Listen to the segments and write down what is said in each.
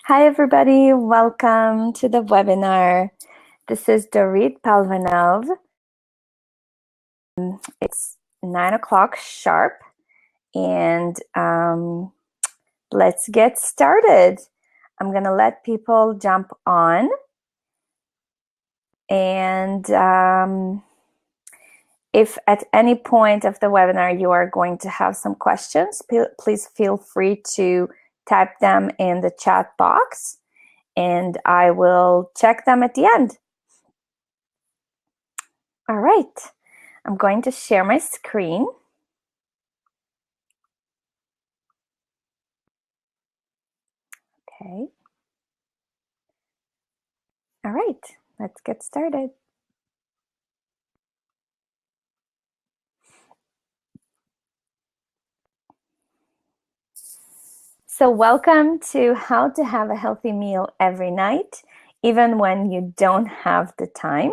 Hi, everybody. Welcome to the webinar. This is Dorit Palvanov. It's 9 o'clock sharp, and let's get started. I'm going to let people jump on. And if at any point of the webinar you are going to have some questions, please feel free to type them in the chat box, and I will check them at the end. All right, I'm going to share my screen. Okay. All right, let's get started. So welcome to How to Have a Healthy Meal Every Night, even when you don't have the time.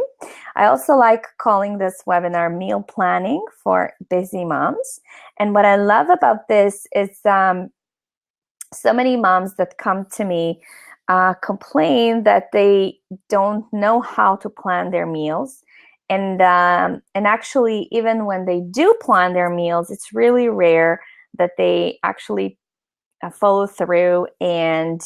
I also like calling this webinar Meal Planning for Busy Moms. And what I love about this is so many moms that come to me complain that they don't know how to plan their meals. And actually, even when they do plan their meals, it's really rare that they actually follow through and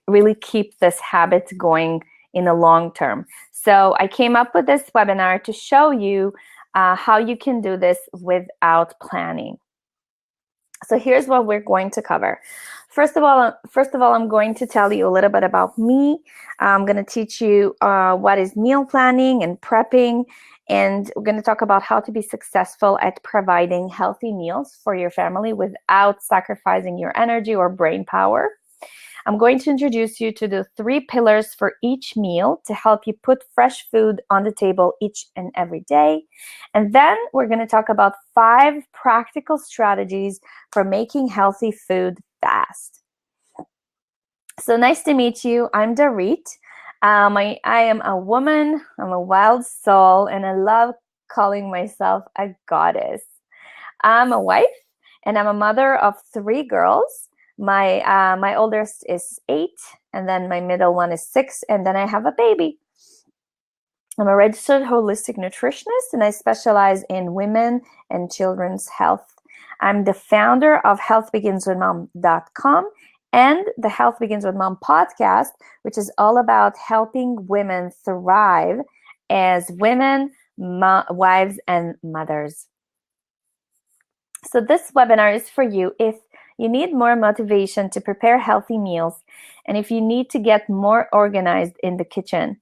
really keep this habit going in the long term. So I came up with this webinar to show you how you can do this without planning. So here's what we're going to cover. First of all, I'm going to tell you a little bit about me. I'm going to teach you what is meal planning and prepping, and we're going to talk about how to be successful at providing healthy meals for your family without sacrificing your energy or brain power. I'm going to introduce you to the 3 pillars for each meal to help you put fresh food on the table each and every day. And then we're going to talk about 5 practical strategies for making healthy food fast. So nice to meet you. I'm Dorit. I am a woman, I'm a wild soul, and I love calling myself a goddess. I'm a wife, and I'm a mother of 3 girls. My oldest is 8, and then my middle one is 6, and then I have a baby. I'm a registered holistic nutritionist, and I specialize in women and children's health. I'm the founder of healthbeginswithmom.com and the Health Begins with Mom podcast, which is all about helping women thrive as women, wives, and mothers. So this webinar is for you if you need more motivation to prepare healthy meals, and if you need to get more organized in the kitchen.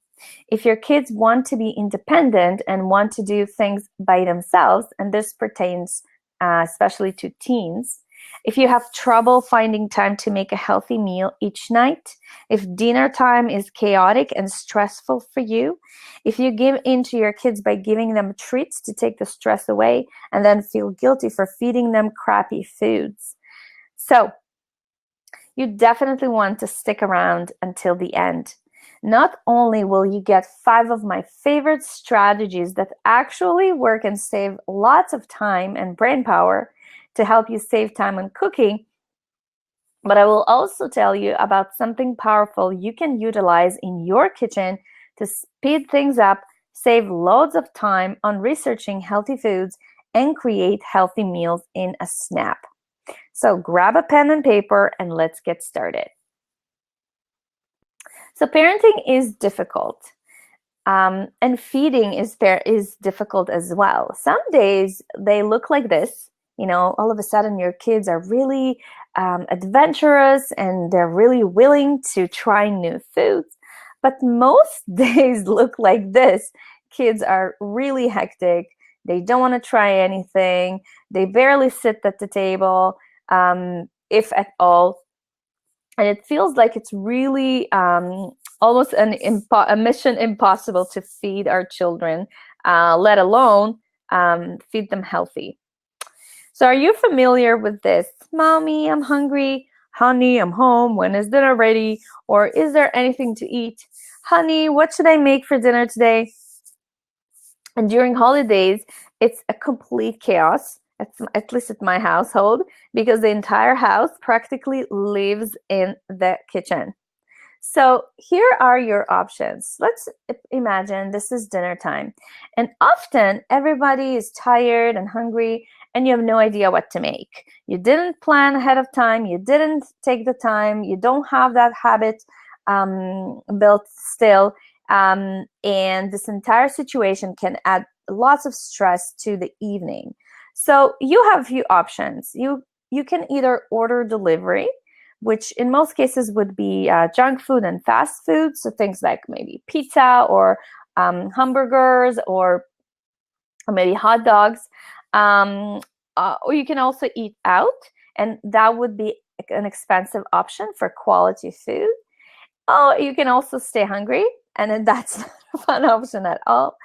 If your kids want to be independent and want to do things by themselves, and this pertains especially to teens. If you have trouble finding time to make a healthy meal each night, if dinner time is chaotic and stressful for you, if you give in to your kids by giving them treats to take the stress away and then feel guilty for feeding them crappy foods. So you definitely want to stick around until the end. Not only will you get 5 of my favorite strategies that actually work and save lots of time and brain power to help you save time on cooking, but I will also tell you about something powerful you can utilize in your kitchen to speed things up, save loads of time on researching healthy foods, and create healthy meals in a snap. So grab a pen and paper and let's get started. So parenting is difficult, and feeding is difficult as well. Some days they look like this. You know, all of a sudden your kids are really adventurous and they're really willing to try new foods. But most days look like this. Kids are really hectic. They don't want to try anything. They barely sit at the table, if at all. And it feels like it's really almost a mission impossible to feed our children, let alone feed them healthy. So are you familiar with this? Mommy, I'm hungry. Honey, I'm home. When is dinner ready? Or is there anything to eat? Honey, what should I make for dinner today? And during holidays, it's a complete chaos, at least at my household, because the entire house practically lives in the kitchen. So here are your options. Let's imagine this is dinner time, and often everybody is tired and hungry, and you have no idea what to make. You didn't plan ahead of time, you didn't take the time, you don't have that habit built still, and this entire situation can add lots of stress to the evening. So you have a few options. You can either order delivery, which in most cases would be junk food and fast food. So things like maybe pizza or hamburgers or maybe hot dogs. Or you can also eat out, and that would be an expensive option for quality food. Oh, you can also stay hungry, and then that's not a fun option at all.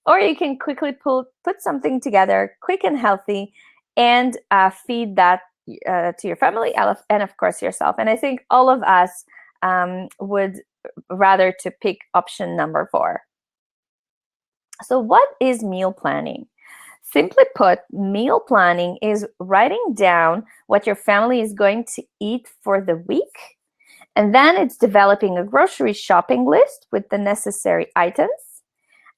Or you can quickly put something together, quick and healthy, and feed that to your family and of course yourself. And I think all of us would rather to pick option number 4. So what is meal planning? Simply put, meal planning is writing down what your family is going to eat for the week, and then it's developing a grocery shopping list with the necessary items,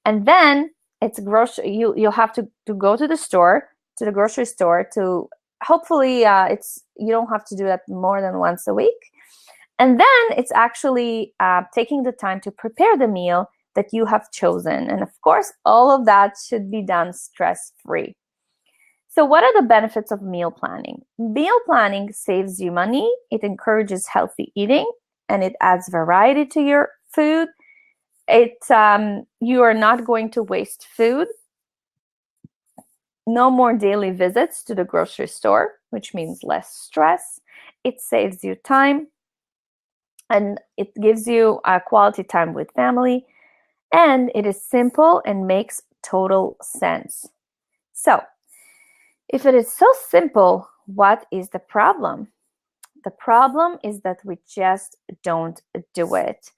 and then it's you'll have to go to the grocery store to hopefully you don't have to do that more than once a week. And then it's actually taking the time to prepare the meal that you have chosen. And of course, all of that should be done stress-free. So what are the benefits of meal planning? Meal planning saves you money, it encourages healthy eating, and it adds variety to your food. You are not going to waste food. No more daily visits to the grocery store, which means less stress. It saves you time, and it gives you quality time with family, and it is simple and makes total sense. So, if it is so simple, what is the problem? The problem is that we just don't do it.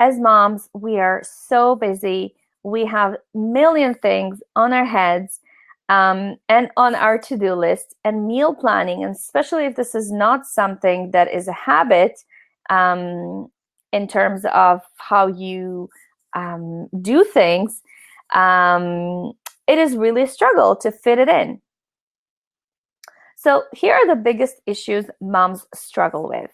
As moms, we are so busy. We have a million things on our heads and on our to-do list, and meal planning, and especially if this is not something that is a habit in terms of how you do things, it is really a struggle to fit it in. So here are the biggest issues moms struggle with.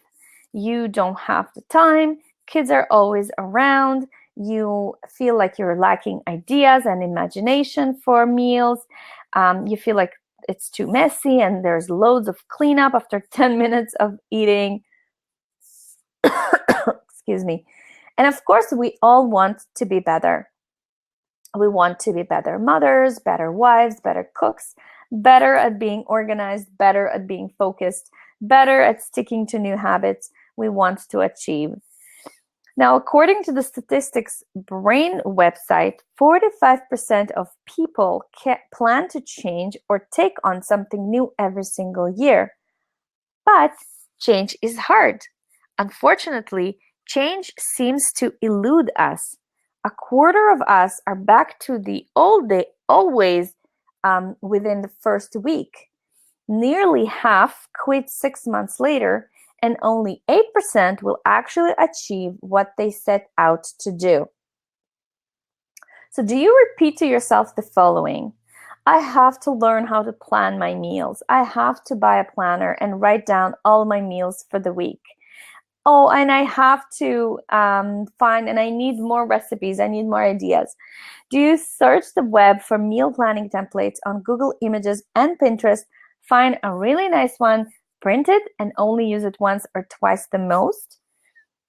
You don't have the time, kids are always around, you feel like you're lacking ideas and imagination for meals, you feel like it's too messy and there's loads of cleanup after 10 minutes of eating. Excuse me. And of course, we all want to be better. We want to be better mothers, better wives, better cooks, better at being organized, better at being focused, better at sticking to new habits we want to achieve. Now, according to the Statistics Brain website, 45% of people plan to change or take on something new every single year. But change is hard. Unfortunately, change seems to elude us. A quarter of us are back to the old day, always within the first week. Nearly half quit 6 months later, and only 8% will actually achieve what they set out to do. So do you repeat to yourself the following? I have to learn how to plan my meals. I have to buy a planner and write down all my meals for the week. Oh, and I have to find, and I need more recipes. I need more ideas. Do you search the web for meal planning templates on Google Images and Pinterest, find a really nice one, print it, and only use it once or twice the most?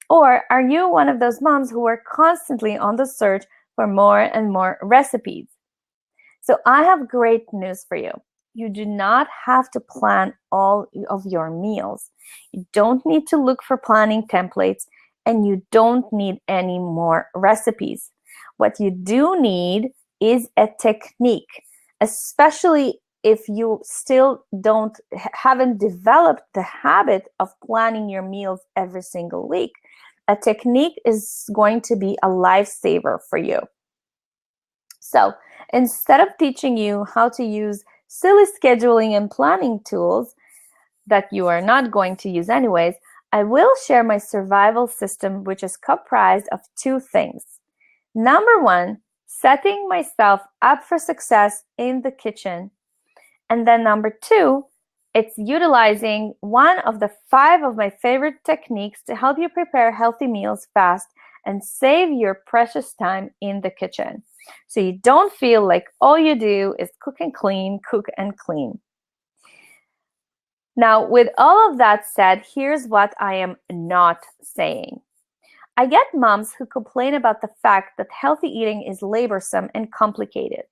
Or are you one of those moms who are constantly on the search for more and more recipes? So I have great news for you. You do not have to plan all of your meals. You don't need to look for planning templates, and you don't need any more recipes. What you do need is a technique, especially if you still haven't developed the habit of planning your meals every single week. A technique is going to be a lifesaver for you. So instead of teaching you how to use silly scheduling and planning tools that you are not going to use anyways, I will share my survival system, which is comprised of two things. Number one, setting myself up for success in the kitchen. And then number two, it's utilizing one of the 5 of my favorite techniques to help you prepare healthy meals fast and save your precious time in the kitchen. So you don't feel like all you do is cook and clean, cook and clean. Now, with all of that said, here's what I am not saying. I get moms who complain about the fact that healthy eating is laborsome and complicated,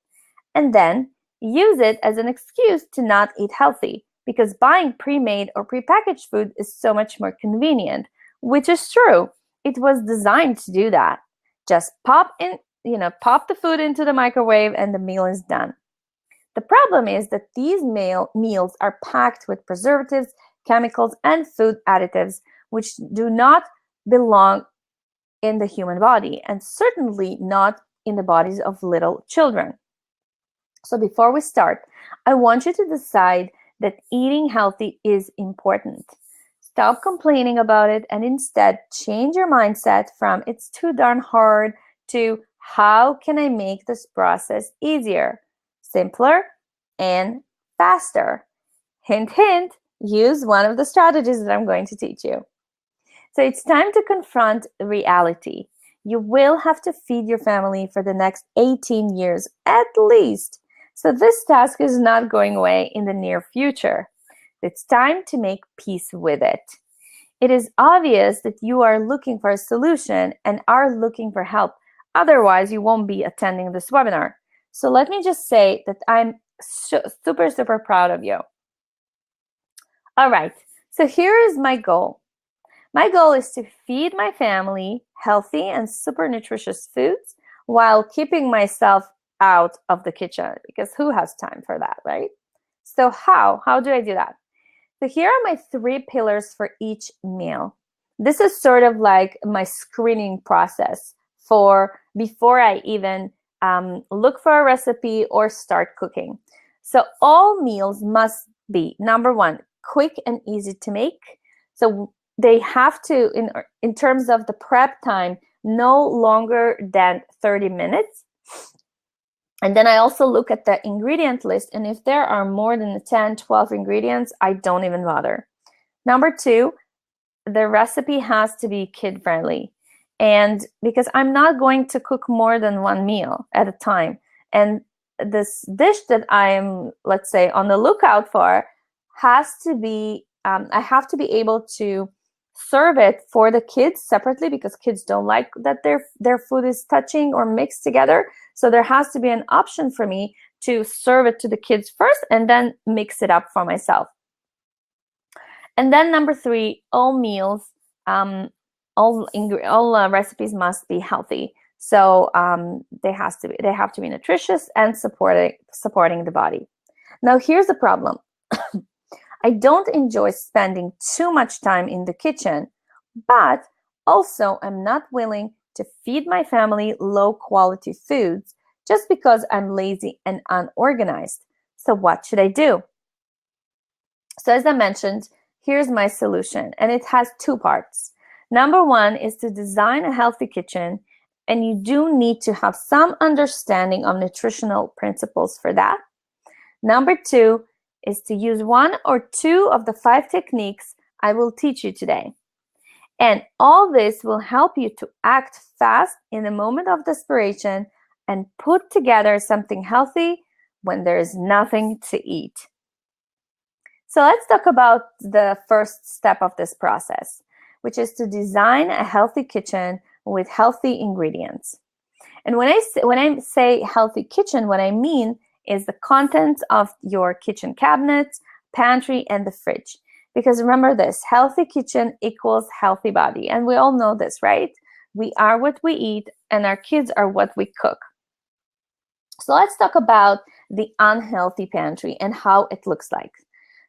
and then use it as an excuse to not eat healthy because buying pre-made or prepackaged food is so much more convenient, which is true. It was designed to do that. Just pop the food into the microwave and the meal is done. The problem is that these meals are packed with preservatives, chemicals, and food additives, which do not belong in the human body, and certainly not in the bodies of little children. So before we start, I want you to decide that eating healthy is important. Stop complaining about it and instead change your mindset from it's too darn hard to how can I make this process easier, simpler, and faster. Hint, hint, use one of the strategies that I'm going to teach you. So it's time to confront reality. You will have to feed your family for the next 18 years at least. So this task is not going away in the near future. It's time to make peace with it. It is obvious that you are looking for a solution and are looking for help. Otherwise, you won't be attending this webinar. So let me just say that I'm super, super proud of you. All right, so here is my goal. My goal is to feed my family healthy and super nutritious foods while keeping myself out of the kitchen, because who has time for that, right? So how do I do that? So here are my 3 pillars for each meal. This is sort of like my screening process for before I even look for a recipe or start cooking. So all meals must be, number 1, quick and easy to make. So they have to, in terms of the prep time, no longer than 30 minutes. And then I also look at the ingredient list, and if there are more than 10, 12 ingredients, I don't even bother. Number 2, the recipe has to be kid-friendly. And because I'm not going to cook more than 1 meal at a time. And this dish that I'm, let's say, on the lookout for has to be, I have to be able to serve it for the kids separately, because kids don't like that their food is touching or mixed together. So there has to be an option for me to serve it to the kids first and then mix it up for myself. And then number 3, all meals, all recipes must be healthy. So they have to be nutritious and supporting the body. Now here's the problem. I don't enjoy spending too much time in the kitchen, but also I'm not willing to feed my family low quality foods just because I'm lazy and unorganized. So what should I do? So as I mentioned, here's my solution, and it has 2 parts. Number 1 is to design a healthy kitchen, and you do need to have some understanding of nutritional principles for that. Number 2 is to use 1 or 2 of the 5 techniques I will teach you today. And all this will help you to act fast in a moment of desperation and put together something healthy when there is nothing to eat. So let's talk about the first step of this process, which is to design a healthy kitchen with healthy ingredients. And when I say healthy kitchen, what I mean is the contents of your kitchen cabinets, pantry, and the fridge. Because remember this, healthy kitchen equals healthy body. And we all know this, right? We are what we eat, and our kids are what we cook. So let's talk about the unhealthy pantry and how it looks like.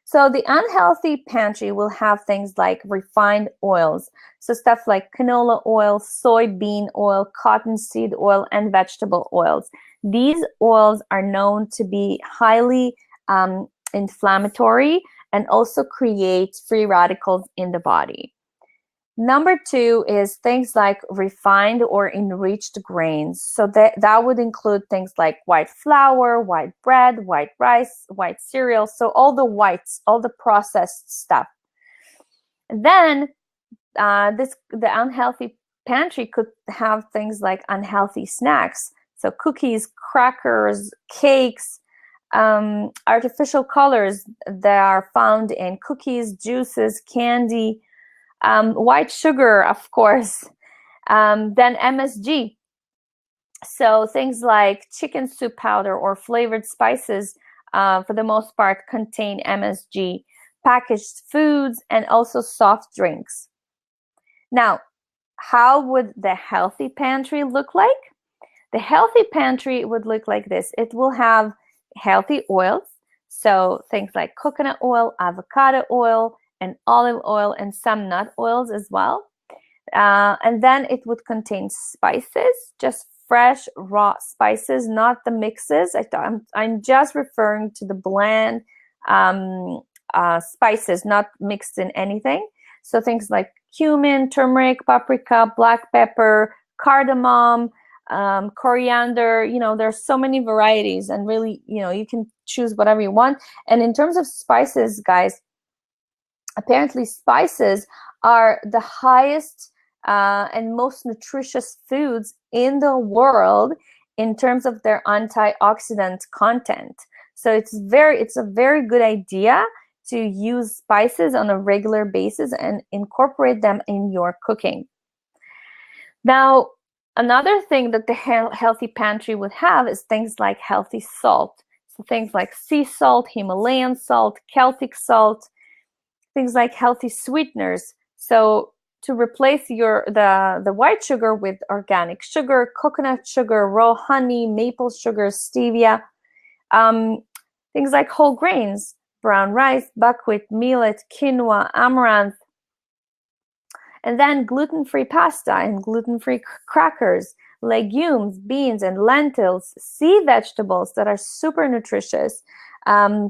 So the unhealthy pantry will have things like refined oils. So stuff like canola oil, soybean oil, cottonseed oil, and vegetable oils. These oils are known to be highly inflammatory and also create free radicals in the body. Number 2 is things like refined or enriched grains. So that would include things like white flour, white bread, white rice, white cereal. So all the whites, all the processed stuff. Then the unhealthy pantry could have things like unhealthy snacks. So cookies, crackers, cakes, artificial colors that are found in cookies, juices, candy, white sugar, of course, then MSG. So things like chicken soup powder or flavored spices, for the most part, contain MSG, packaged foods, and also soft drinks. Now, how would the healthy pantry look like? The healthy pantry would look like this. It will have healthy oils, so things like coconut oil, avocado oil, and olive oil, and some nut oils as well. And then it would contain spices, just fresh, raw spices, not the mixes. I'm just referring to the bland spices, not mixed in anything. So things like cumin, turmeric, paprika, black pepper, cardamom, coriander. There's so many varieties, and really, you can choose whatever you want. And in terms of spices, guys, apparently spices are the highest and most nutritious foods in the world in terms of their antioxidant content. So it's a very good idea to use spices on a regular basis and incorporate them in your cooking. Now, another thing that the healthy pantry would have is things like healthy salt. So things like sea salt, Himalayan salt, Celtic salt, things like healthy sweeteners. So to replace the white sugar with organic sugar, coconut sugar, raw honey, maple sugar, stevia, things like whole grains, brown rice, buckwheat, millet, quinoa, amaranth, and then gluten-free pasta and gluten-free crackers, legumes, beans, and lentils, sea vegetables that are super nutritious,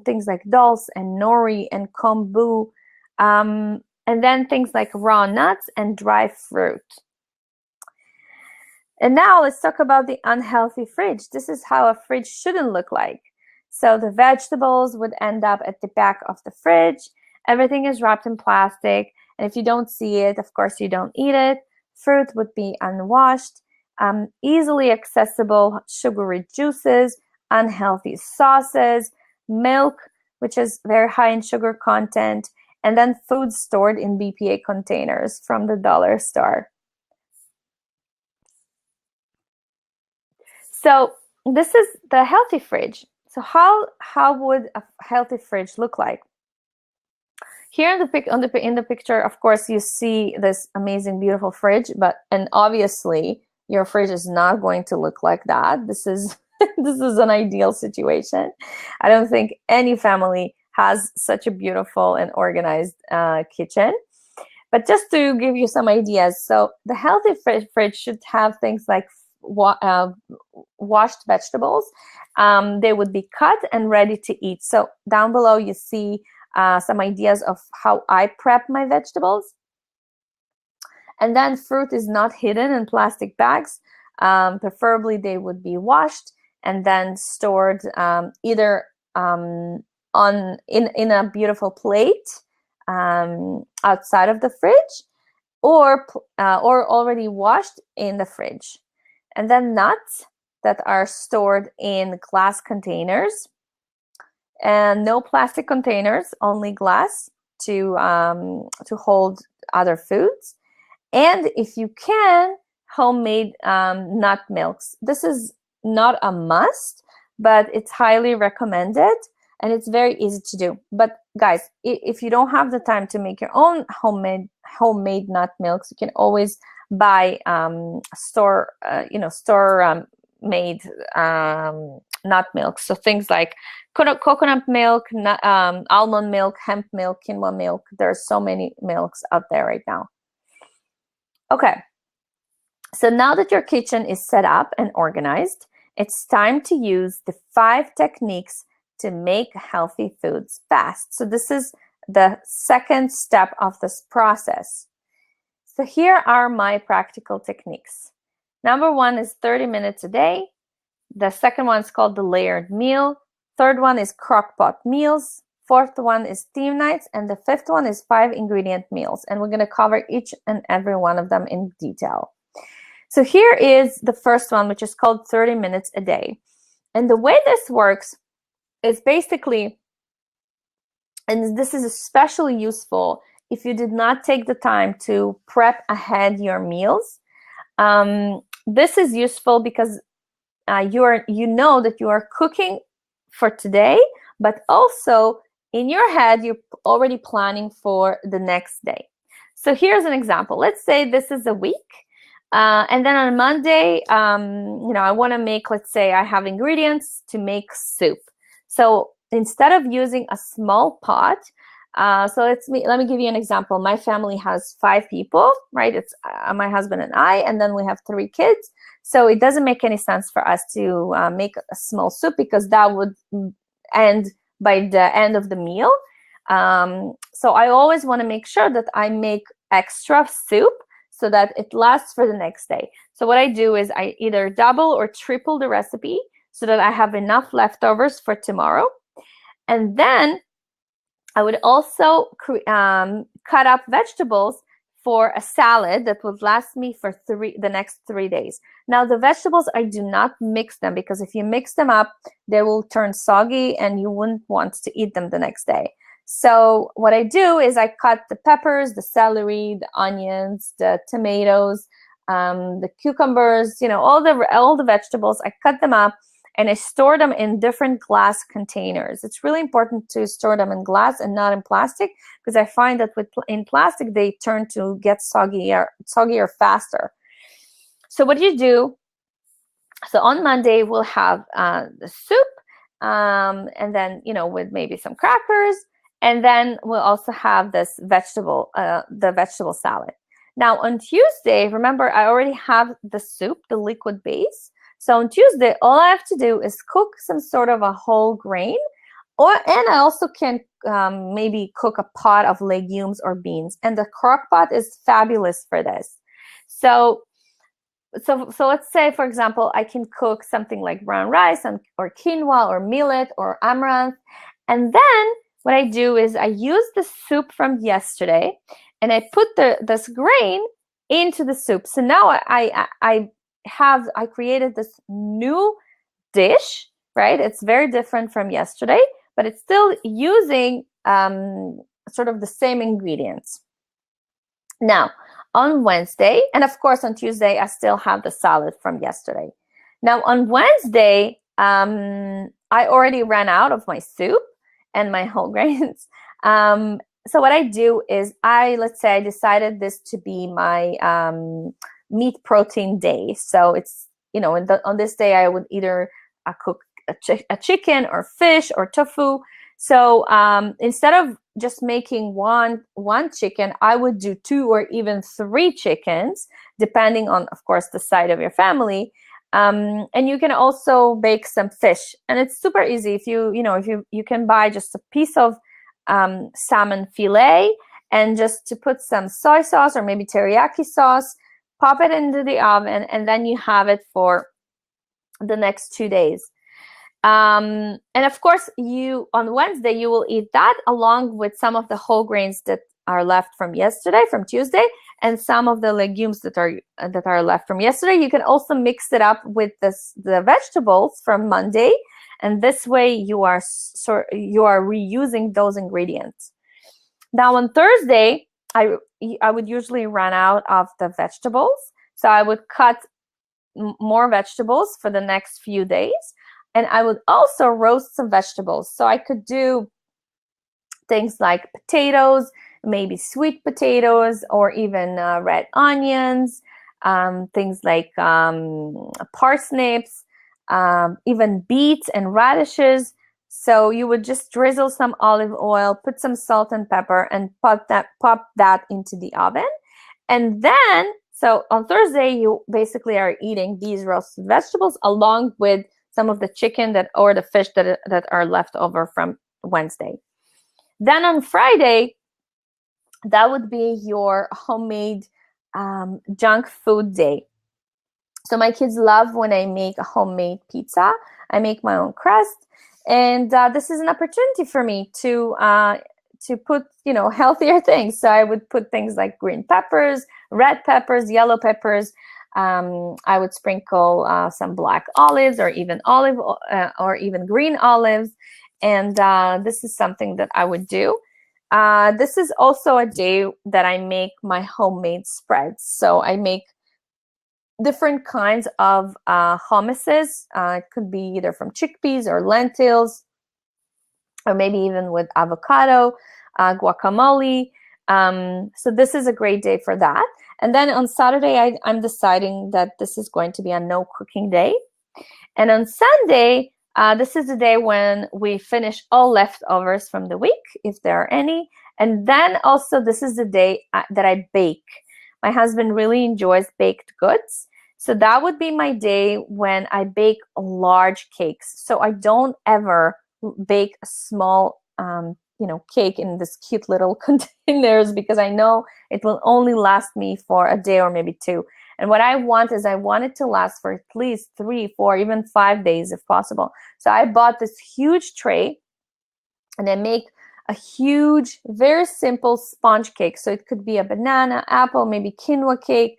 things like dulse and nori and kombu, and then things like raw nuts and dry fruit. And now let's talk about the unhealthy fridge. This is how a fridge shouldn't look like. So the vegetables would end up at the back of the fridge. Everything is wrapped in plastic. And if you don't see it, of course, you don't eat it. Fruit would be unwashed, easily accessible sugary juices, unhealthy sauces, milk, which is very high in sugar content, and then food stored in BPA containers from the dollar store. So this is the healthy fridge. So how would a healthy fridge look like? Here in the picture, of course, you see this amazing, beautiful fridge, and obviously your fridge is not going to look like that. This is this is an ideal situation. I don't think any family has such a beautiful and organized kitchen. But just to give you some ideas, so the healthy fridge should have things like washed vegetables. They would be cut and ready to eat. So down below you see some ideas of how I prep my vegetables. And then fruit is not hidden in plastic bags. Preferably they would be washed and then stored either in a beautiful plate outside of the fridge, or already washed in the fridge. And then nuts that are stored in glass containers, and no plastic containers, only glass to hold other foods. And if you can, homemade nut milks. This is not a must, but it's highly recommended and it's very easy to do. But guys, if you don't have the time to make your own homemade nut milks, you can always buy store made nut milk. So things like coconut milk, almond milk, hemp milk, quinoa milk. There are so many milks out there right now. Okay, so now that your kitchen is set up and organized, it's time to use the 5 techniques to make healthy foods fast. So this is the second step of this process. So here are my practical techniques. Number one is 30 minutes a day. The second one is called the layered meal. Third one is crock-pot meals. Fourth one is theme nights. And the fifth one is 5-ingredient meals. And we're going to cover each and every one of them in detail. So here is the first one, which is called 30 minutes a day. And the way this works is basically, and this is especially useful if you did not take the time to prep ahead your meals. This is useful because you know that you are cooking for today, but also in your head, you're already planning for the next day. So here's an example. Let's say this is a week. And then on Monday, I want to make, let's say I have ingredients to make soup. So instead of using a small pot, so let me give you an example. My family has 5 people, right? It's my husband and I, and then we have 3 kids. So it doesn't make any sense for us to make a small soup because that would end by the end of the meal. So I always want to make sure that I make extra soup so that it lasts for the next day. So what I do is I either double or triple the recipe so that I have enough leftovers for tomorrow. And then I would also cut up vegetables for a salad that would last me for the next 3 days. Now the vegetables, I do not mix them because if you mix them up, they will turn soggy and you wouldn't want to eat them the next day. So what I do is I cut the peppers, the celery, the onions, the tomatoes, the cucumbers, all the vegetables. I cut them up and I store them in different glass containers. It's really important to store them in glass and not in plastic because I find that in plastic they turn to get soggier faster. So what you do? So on Monday we'll have the soup, and then with maybe some crackers. And then we'll also have this the vegetable salad. Now on Tuesday, remember I already have the soup, the liquid base. So on Tuesday, all I have to do is cook some sort of a whole grain, and I also can maybe cook a pot of legumes or beans. And the crock pot is fabulous for this. So let's say, for example, I can cook something like brown rice or quinoa or millet or amaranth. And then what I do is I use the soup from yesterday and I put this grain into the soup. So now I created this new dish, right? It's very different from yesterday, but it's still using sort of the same ingredients. Now, on Wednesday, and of course on Tuesday, I still have the salad from yesterday. Now, on Wednesday, I already ran out of my soup and my whole grains. So what I do is let's say I decided this to be my meat protein day. So it's, on this day, I would either cook a chicken or fish or tofu. So instead of just making one chicken, I would do 2 or even 3 chickens, depending on, of course, the side of your family. And you can also bake some fish, and it's super easy. If you can buy just a piece of salmon fillet and just to put some soy sauce or maybe teriyaki sauce, pop it into the oven, and then you have it for the next 2 days. And of course, on Wednesday, you will eat that along with some of the whole grains that are left from yesterday, from Tuesday, and some of the legumes that are left from yesterday. You can also mix it up with the vegetables from Monday, and this way you are reusing those ingredients. Now on Thursday, I would usually run out of the vegetables, so I would cut more vegetables for the next few days. And I would also roast some vegetables. So I could do things like potatoes, maybe sweet potatoes, or even red onions, things like parsnips, even beets and radishes. So you would just drizzle some olive oil, put some salt and pepper, and pop that into the oven. And then, so on Thursday, you basically are eating these roasted vegetables along with some of the chicken that or the fish that are left over from Wednesday. Then on Friday, that would be your homemade junk food day. So my kids love when I make a homemade pizza. I make my own crust, and this is an opportunity for me to put, you know, healthier things. So I would put things like green peppers, red peppers, yellow peppers. I would sprinkle some black olives, or even or even green olives, and this is something that I would do. This is also a day that I make my homemade spreads. So I make different kinds of hummuses. It could be either from chickpeas or lentils, or maybe even with avocado, guacamole. So this is a great day for that. And then on Saturday, I'm deciding that this is going to be a no cooking day. And on Sunday, this is the day when we finish all leftovers from the week, if there are any. And then also this is the day that I bake. My husband really enjoys baked goods. So that would be my day when I bake large cakes. So I don't ever bake a small cake in this cute little containers, because I know it will only last me for a day or maybe two. And what I want is I want it to last for at least 3, 4, even 5 days if possible. So I bought this huge tray, and I make a huge, very simple sponge cake. So it could be a banana, apple, maybe quinoa cake.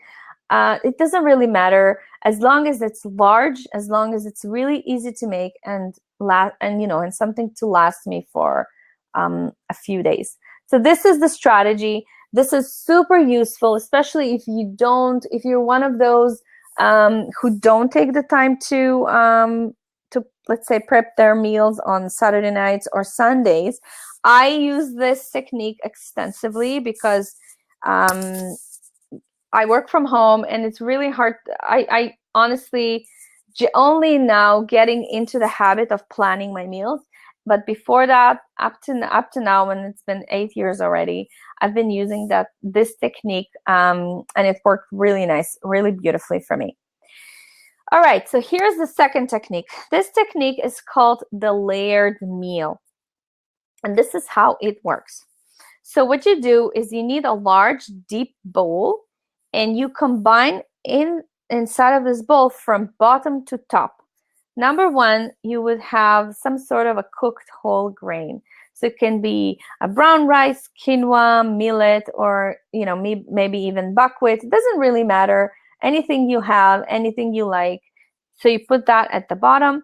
It doesn't really matter, as long as it's large, as long as it's really easy to make and something to last me for a few days. So this is the strategy. This is super useful, especially if you're one of those who don't take the time to let's say prep their meals on Saturday nights or Sundays. I use this technique extensively because I work from home, and it's really hard. I honestly only now getting into the habit of planning my meals. But before that, up to now, when it's been 8 years already, I've been using this technique, and it worked really nice, really beautifully for me. All right, so here's the second technique. This technique is called the layered meal, and this is how it works. So what you do is you need a large, deep bowl, and you combine inside of this bowl from bottom to top. Number one, you would have some sort of a cooked whole grain. So it can be a brown rice, quinoa, millet, or maybe even buckwheat. It doesn't really matter. Anything you have, anything you like. So you put that at the bottom.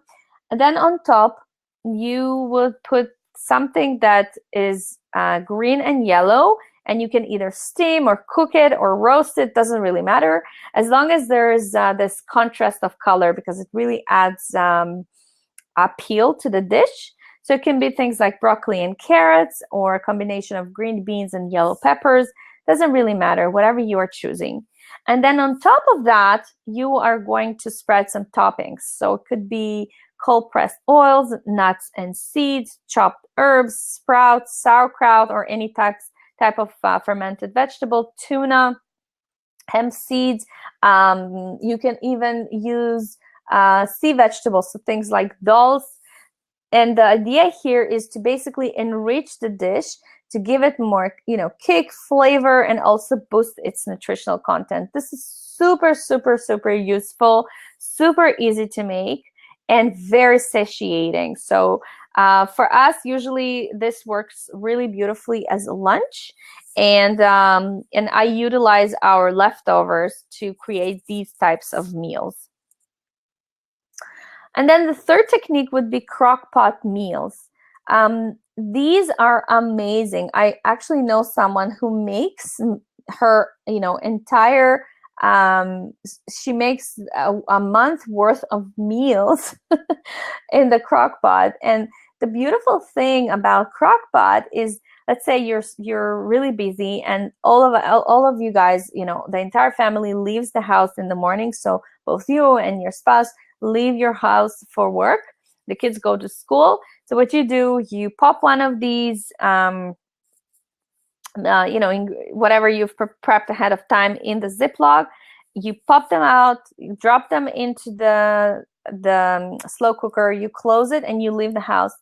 And then on top, you would put something that is green and yellow, and you can either steam or cook it or roast it. Doesn't really matter, as long as there's this contrast of color, because it really adds appeal to the dish. So it can be things like broccoli and carrots, or a combination of green beans and yellow peppers. Doesn't really matter, whatever you are choosing. And then on top of that, you are going to spread some toppings. So it could be cold pressed oils, nuts and seeds, chopped herbs, sprouts, sauerkraut, or any type of fermented vegetable, tuna, hemp seeds. You can even use sea vegetables, so things like dulse. And the idea here is to basically enrich the dish, to give it more, kick, flavor, and also boost its nutritional content. This is super, super, super useful, super easy to make, and very satiating. So for us, usually this works really beautifully as a lunch, and I utilize our leftovers to create these types of meals. And then the third technique would be crock pot meals. These are amazing. I actually know someone who makes her, entire, she makes a month worth of meals in the crock pot. And the beautiful thing about crock pot is, let's say you're really busy, and all of you guys, the entire family leaves the house in the morning. So both you and your spouse leave your house for work. The kids go to school. So what you do, you pop one of these, whatever you've prepped ahead of time in the Ziploc. You pop them out, you drop them into the the slow cooker, you close it and you leave the house.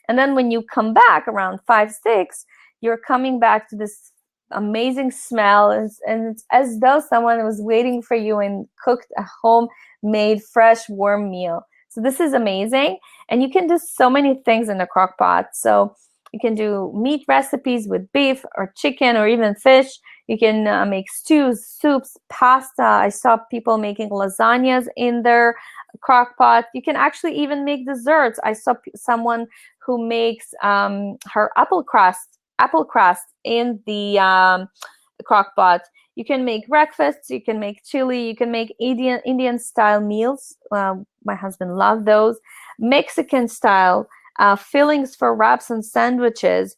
And then when you come back around 5, 6, you're coming back to this amazing smell, and it's as though someone was waiting for you and cooked a homemade fresh warm meal. So this is amazing, and you can do so many things in the crock pot. So you can do meat recipes with beef or chicken or even fish. You can make stews, soups, pasta. I saw people making lasagnas in their crock pot. You can actually even make desserts. I saw someone who makes her apple crust in the crock pot. You can make breakfasts, you can make chili, you can make Indian style meals. My husband loved those. Mexican style fillings for wraps and sandwiches,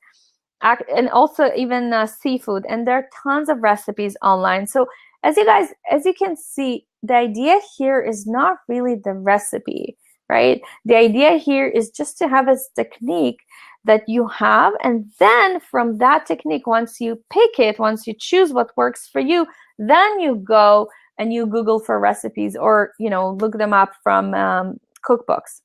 and also even seafood. And there are tons of recipes online. So as you can see, the idea here is not really the recipe, right? The idea here is just to have a technique that you have, and then from that technique, once you pick it, once you choose what works for you, then you go and you Google for recipes, or look them up from cookbooks.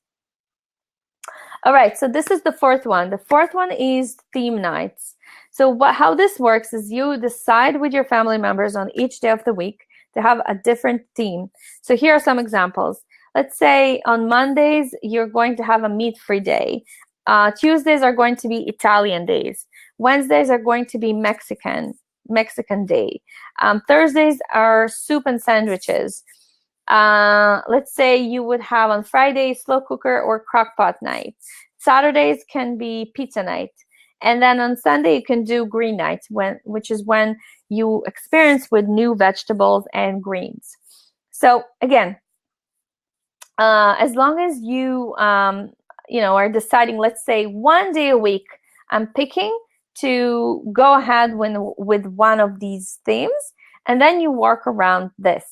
All right, so this is the fourth one. The fourth one is theme nights. So how this works is you decide with your family members on each day of the week to have a different theme. So here are some examples. Let's say on Mondays, you're going to have a meat-free day. Tuesdays are going to be Italian days. Wednesdays are going to be Mexican day. Thursdays are soup and sandwiches. Let's say you would have on Friday slow cooker or crock pot night. Saturdays can be pizza night. And then on Sunday you can do green night, which is when you experience with new vegetables and greens. So again, as long as you are deciding, let's say one day a week, I'm picking to go ahead with one of these themes, and then you work around this.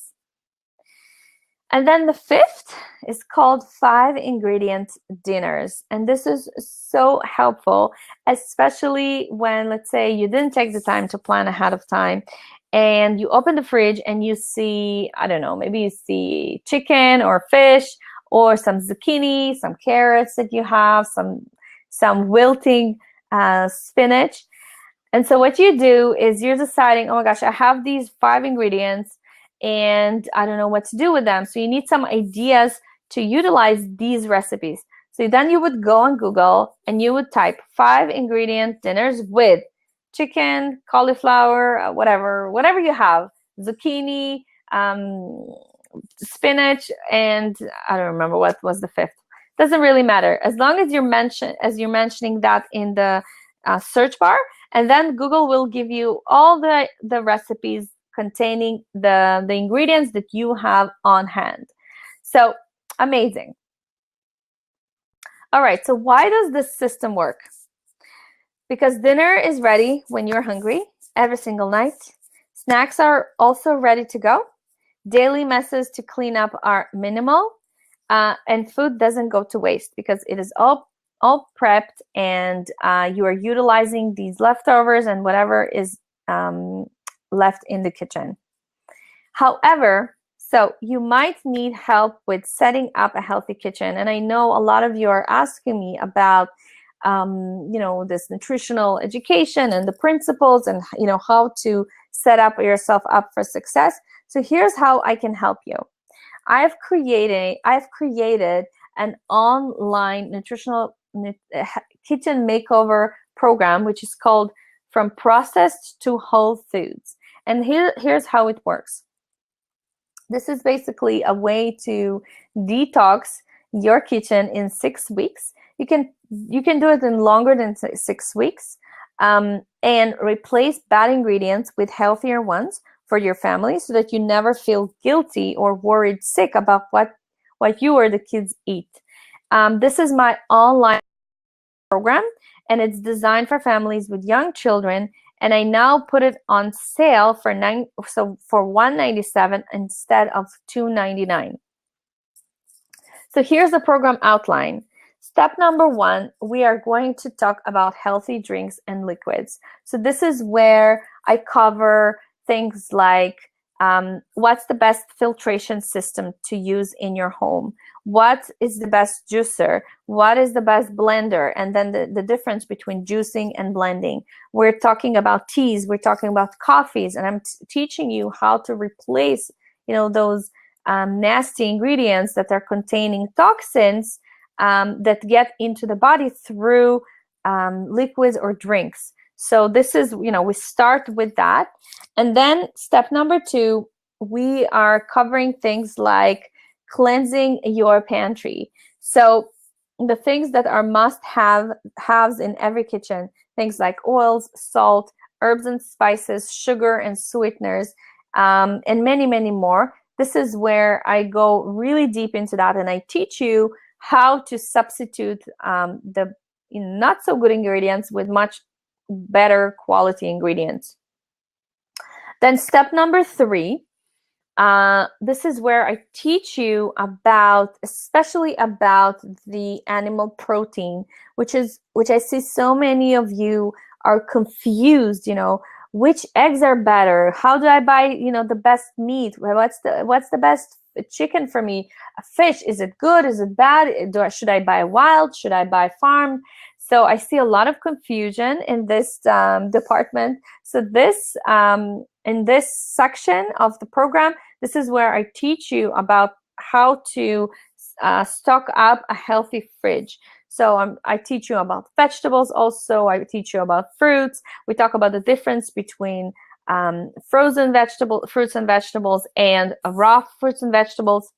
And then the fifth is called 5-ingredient dinners. And this is so helpful, especially when, let's say, you didn't take the time to plan ahead of time and you open the fridge and you see, I don't know, maybe you see chicken or fish or some zucchini, some carrots that you have, some wilting spinach. And so what you do is you're deciding, oh my gosh, I have these 5 ingredients and I don't know what to do with them. So you need some ideas to utilize these recipes. So then you would go on Google and you would type 5-ingredient dinners with chicken, cauliflower, whatever you have, zucchini, spinach, and I don't remember what was the fifth. Doesn't really matter, as long as you're mentioning that in the search bar, and then Google will give you all the recipes containing the ingredients that you have on hand. So amazing. All right, so why does this system work? Because dinner is ready when you're hungry every single night. Snacks are also ready to go. Daily messes to clean up are minimal, and food doesn't go to waste because it is all prepped, and you are utilizing these leftovers and whatever is left in the kitchen. However, so you might need help with setting up a healthy kitchen, and I know a lot of you are asking me about this nutritional education and the principles and how to set up yourself up for success. So here's how I can help you. I've created an online nutritional kitchen makeover program, which is called From Processed to Whole Foods. And here's how it works. This is basically a way to detox your kitchen in 6 weeks. You can do it in longer than 6 weeks, and replace bad ingredients with healthier ones for your family, so that you never feel guilty or worried sick about what you or the kids eat. This is my online program, and it's designed for families with young children. And I now put it on sale for $197 instead of $299. So here's the program outline. Step number 1, we are going to talk about healthy drinks and liquids. So this is where I cover things like what's the best filtration system to use in your home? what is the best juicer, what is the best blender, and then the difference between juicing and blending. We're talking about teas, we're talking about coffees, and I'm teaching you how to replace, those nasty ingredients that are containing toxins that get into the body through liquids or drinks. So this is, we start with that. And then step number 2, we are covering things like cleansing your pantry. So the things that are must-haves in every kitchen, things like oils, salt, herbs and spices, sugar and sweeteners, and many, many more. This is where I go really deep into that, and I teach you how to substitute the not so good ingredients with much better quality ingredients. Then step number 3, this is where I teach you especially about the animal protein, which I see so many of you are confused, which eggs are better? How do I buy, the best meat? What's the best chicken for me? A fish, is it good? Is it bad? Should I buy wild? Should I buy farm? So I see a lot of confusion in this department. So this in this section of the program, this is where I teach you about how to stock up a healthy fridge. So I teach you about vegetables also. I teach you about fruits. We talk about the difference between frozen fruits and vegetables and raw fruits and vegetables.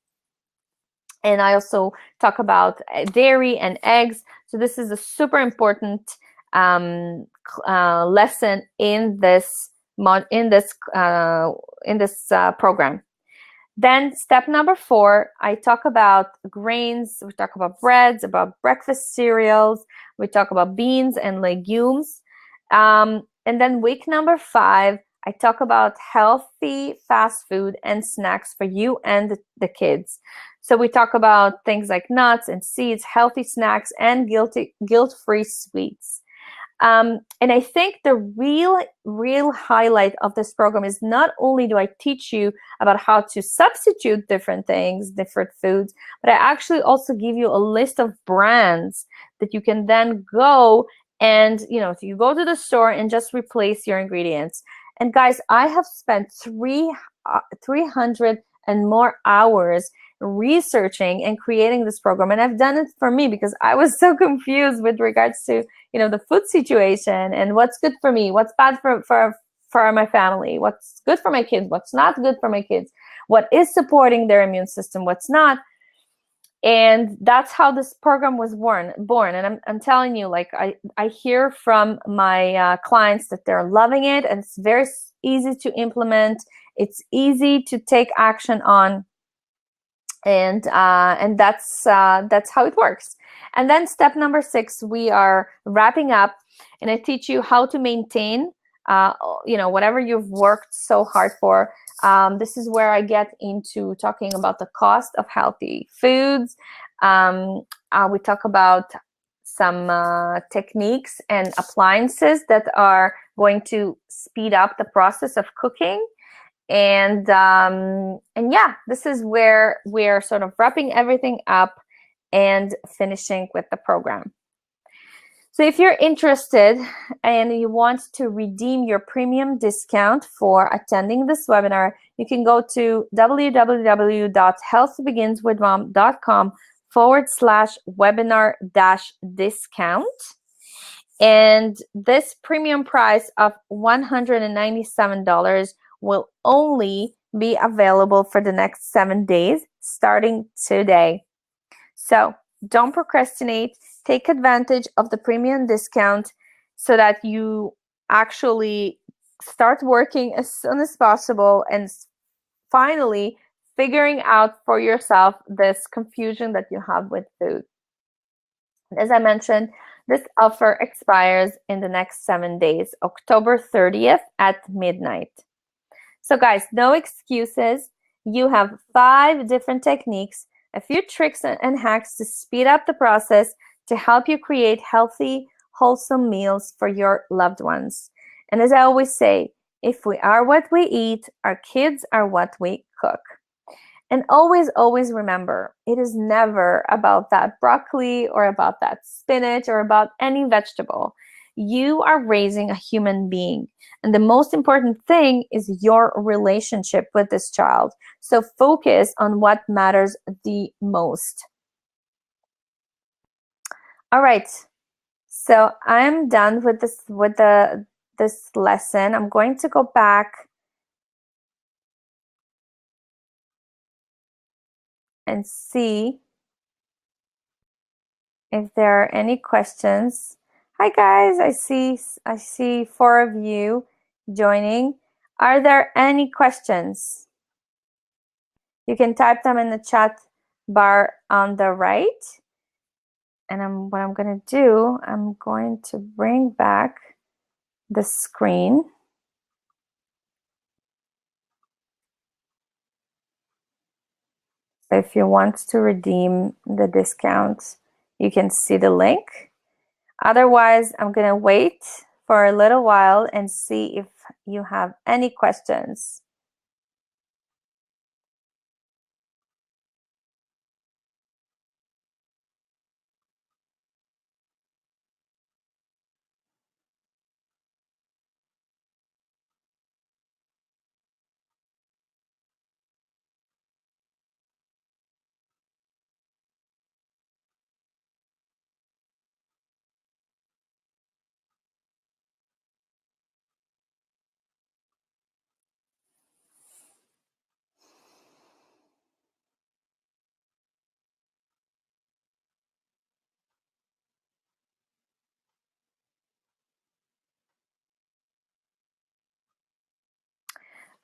And I also talk about dairy and eggs. So this is a super important lesson in this program. Then step number 4, I talk about grains, we talk about breads, about breakfast cereals, we talk about beans and legumes. And then week number 5, I talk about healthy fast food and snacks for you and the kids. So we talk about things like nuts and seeds, healthy snacks, and guilt-free sweets. And I think the real highlight of this program is not only do I teach you about how to substitute different things, different foods, but I actually also give you a list of brands that you can then go and, so you go to the store and just replace your ingredients. And guys, I have spent 300 and more hours researching and creating this program, and I've done it for me because I was so confused with regards to the food situation and what's good for me, what's bad for my family, what's good for my kids, what's not good for my kids, what is supporting their immune system, what's not. And that's how this program was born. And I'm telling you, like I hear from my clients that they're loving it, and it's very easy to implement. It's easy to take action on. And that's how it works. And then step number 6, we are wrapping up, and I teach you how to maintain, whatever you've worked so hard for. This is where I get into talking about the cost of healthy foods. We talk about some techniques and appliances that are going to speed up the process of cooking. And yeah, this is where we're sort of wrapping everything up and finishing with the program. So if you're interested and you want to redeem your premium discount for attending this webinar, you can go to www.healthbegins.com/webinar-discount. And this premium price of $197 will only be available for the next 7 days, starting today. So don't procrastinate. Take advantage of the premium discount so that you actually start working as soon as possible and finally figuring out for yourself this confusion that you have with food. As I mentioned, this offer expires in the next 7 days, October 30th at midnight. So guys, no excuses. You have 5 different techniques, a few tricks and hacks to speed up the process to help you create healthy, wholesome meals for your loved ones. And as I always say, if we are what we eat, our kids are what we cook. And always, always remember, it is never about that broccoli or about that spinach or about any vegetable. You are raising a human being. And the most important thing is your relationship with this child. So focus on what matters the most. All right. So I'm done with this lesson. I'm going to go back and see if there are any questions. Hi guys, I see 4 of you joining. Are there any questions? You can type them in the chat bar on the right. And what I'm going to do, I'm going to bring back the screen. If you want to redeem the discount, you can see the link. Otherwise, I'm going to wait for a little while and see if you have any questions.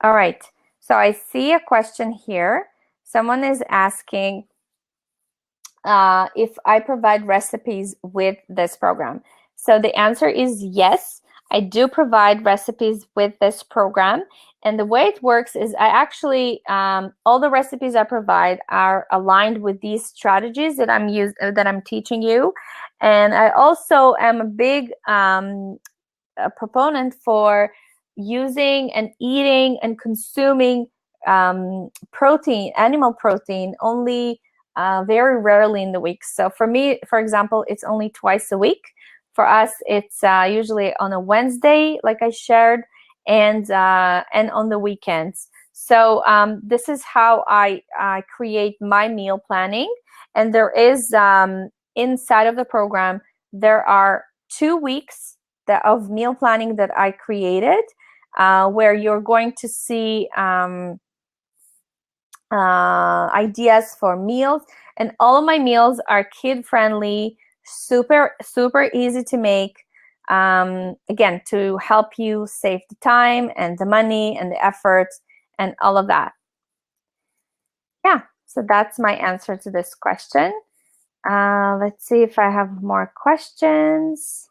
All right, so I see a question here. Someone is asking if I provide recipes with this program. So the answer is yes, I do provide recipes with this program. And the way it works is I actually, all the recipes I provide are aligned with these strategies that I'm teaching you. And I also am a big a proponent for using and eating and consuming protein, animal protein, only very rarely in the week. So for me, for example, it's only twice a week. For us, it's usually on a Wednesday, like I shared, and on the weekends. So this is how I create my meal planning. And there is inside of the program, there are 2 weeks of meal planning that I created, where you're going to see ideas for meals. And all of my meals are kid-friendly, super easy to make. Again, to help you save the time and the money and the effort and all of that. Yeah, so that's my answer to this question. Let's see if I have more questions.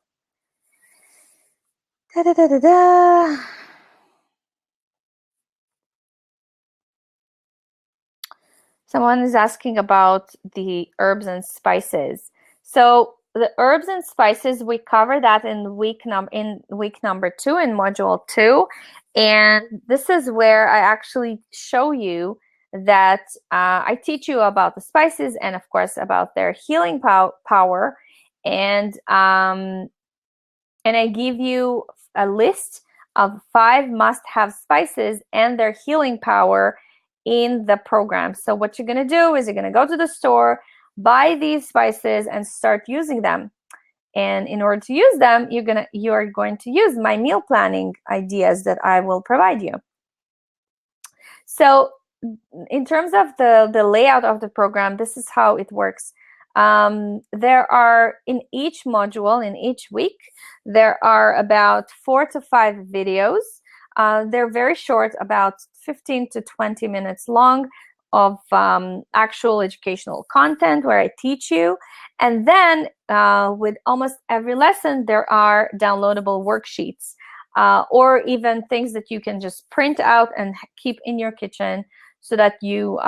Someone is asking about the herbs and spices. So the herbs and spices, we cover that in week number 2 in module 2. And this is where I actually show you that I teach you about the spices and of course about their healing power. And I give you a list of 5 must-have spices and their healing power in the program. So what you're going to do is you're going to go to the store, buy these spices, and start using them. And in order to use them, you are going to use my meal planning ideas that I will provide you. So in terms of the layout of the program, this is how it works. There are, in each module, in each week, there are about 4 to 5 videos. They're very short, about 15 to 20 minutes long, of actual educational content where I teach you. And then with almost every lesson, there are downloadable worksheets or even things that you can just print out and keep in your kitchen so that you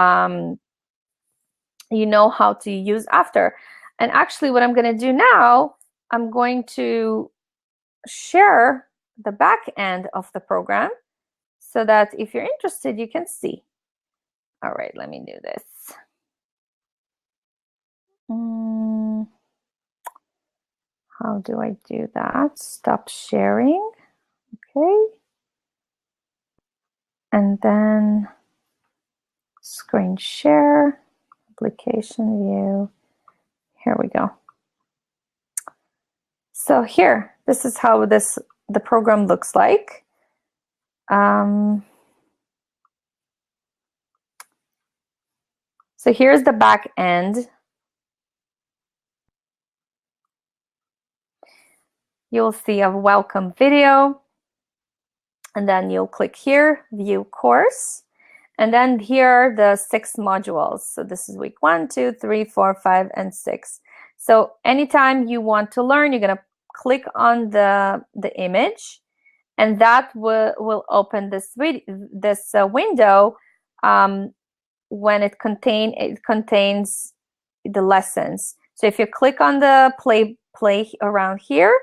you know how to use after. And actually what I'm going to do now, I'm going to share the back end of the program so that if you're interested, you can see. All right, let me do this. How do I do that? Stop sharing. Okay. And then screen share, application view. Here we go. So here, this is how the program looks like. So here's the back end. You'll see a welcome video, and then you'll click here, view course. And then here are the 6 modules. So this is week 1, 2, 3, 4, 5, and 6. So anytime you want to learn, you're gonna click on the image, and that will open this window when it contains the lessons. So if you click on the play around here,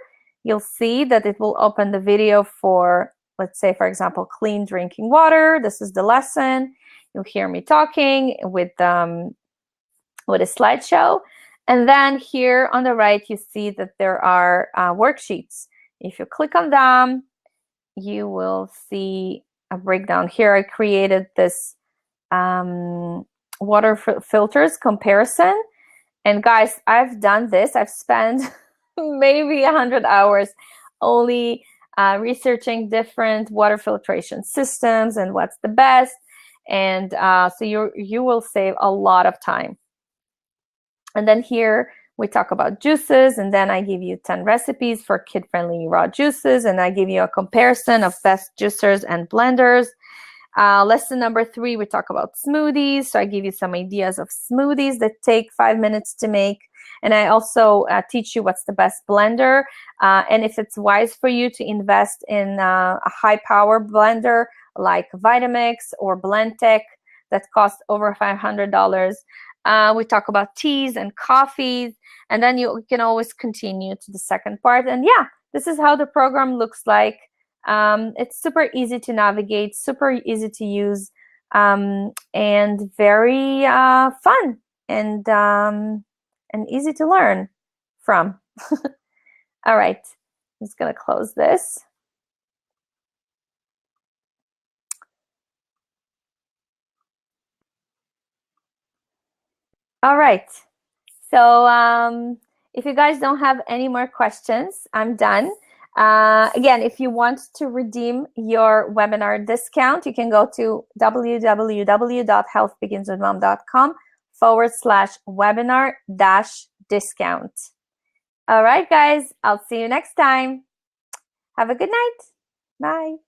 you'll see that it will open the video for, let's say, for example, clean drinking water. This is the lesson. You'll hear me talking with a slideshow. And then here on the right, you see that there are worksheets. If you click on them, you will see a breakdown. Here I created this water filters comparison. And guys, I've done this. I've spent maybe 100 hours only researching different water filtration systems and what's the best. And so you will save a lot of time. And then here we talk about juices, and then I give you 10 recipes for kid-friendly raw juices, and I give you a comparison of best juicers and blenders. Lesson number 3, we talk about smoothies. So I give you some ideas of smoothies that take 5 minutes to make. And I also teach you what's the best blender, and if it's wise for you to invest in a high-power blender like Vitamix or Blendtec that costs over $500. We talk about teas and coffees, and then you can always continue to the second part. And yeah, this is how the program looks like. It's super easy to navigate, super easy to use, and very fun and easy to learn from. All right, I'm just gonna close this. All right, so if you guys don't have any more questions, I'm done. Again, if you want to redeem your webinar discount, you can go to www.healthbeginswithmom.com/webinar-discount. All right, guys, I'll see you next time. Have a good night. Bye.